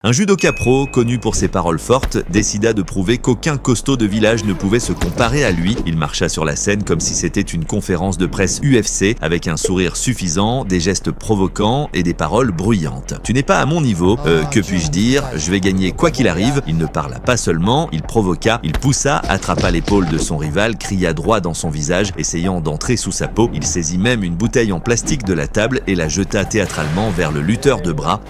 Un judoka pro, connu pour ses paroles fortes, décida de prouver qu'aucun costaud de village ne pouvait se comparer à lui. Il marcha sur la scène comme si c'était une conférence de presse UFC, avec un sourire suffisant, des gestes provoquants et des paroles bruyantes. Tu n'es pas à mon niveau, que puis-je dire, je vais gagner quoi qu'il arrive. Il ne parla pas seulement, il provoqua, il poussa, attrapa l'épaule de son rival, cria droit dans son visage, essayant d'entrer sous sa peau. Il saisit même une bouteille en plastique de la table et la jeta théâtralement vers le lutteur de bras.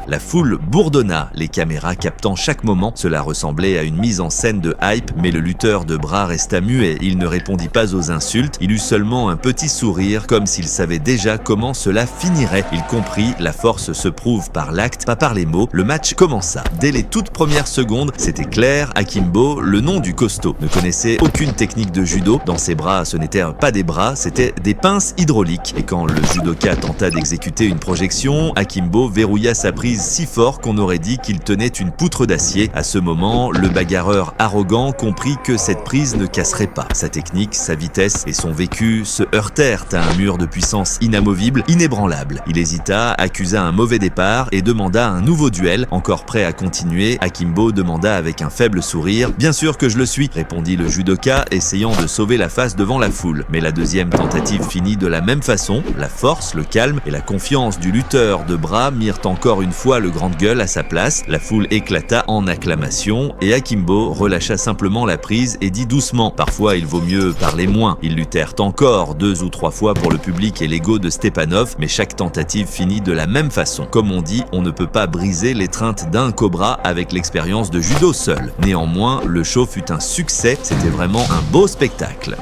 La foule bourdonna, les caméras captant chaque moment. Cela ressemblait à une mise en scène de hype, mais le lutteur de bras resta muet. Il ne répondit pas aux insultes, il eut seulement un petit sourire, comme s'il savait déjà comment cela finirait. Il comprit, la force se prouve par l'acte, pas par les mots. Le match commença. Dès les toutes premières secondes, c'était clair, Akimbo, le nom du costaud, ne connaissait aucune technique de judo. Dans ses bras, ce n'étaient pas des bras, c'était des pinces hydrauliques. Et quand le judoka tenta d'exécuter une projection, Akimbo verrouilla sa prise si fort qu'on aurait dit qu'il tenait une poutre d'acier. À ce moment, le bagarreur arrogant comprit que cette prise ne casserait pas. Sa technique, sa vitesse et son vécu se heurtèrent à un mur de puissance inamovible, inébranlable. Il hésita, accusa un mauvais départ et demanda un nouveau duel. Encore prêt à continuer, Akimbo demanda avec un faible sourire « Bien sûr que je le suis », répondit le judoka, essayant de sauver la face devant la foule. Mais la deuxième tentative finit de la même façon. La force, le calme et la confiance du lutteur de bras mirent encore une fois le grande gueule à sa place. La foule éclata en acclamations et Akimbo relâcha simplement la prise et dit doucement « Parfois il vaut mieux parler moins ». Ils luttèrent encore 2 ou 3 fois pour le public et l'ego de Stepanov, mais chaque tentative finit de la même façon. Comme on dit, on ne peut pas briser l'étreinte d'un cobra avec l'expérience de judo seul. Néanmoins, le show fut un succès, c'était vraiment un beau spectacle.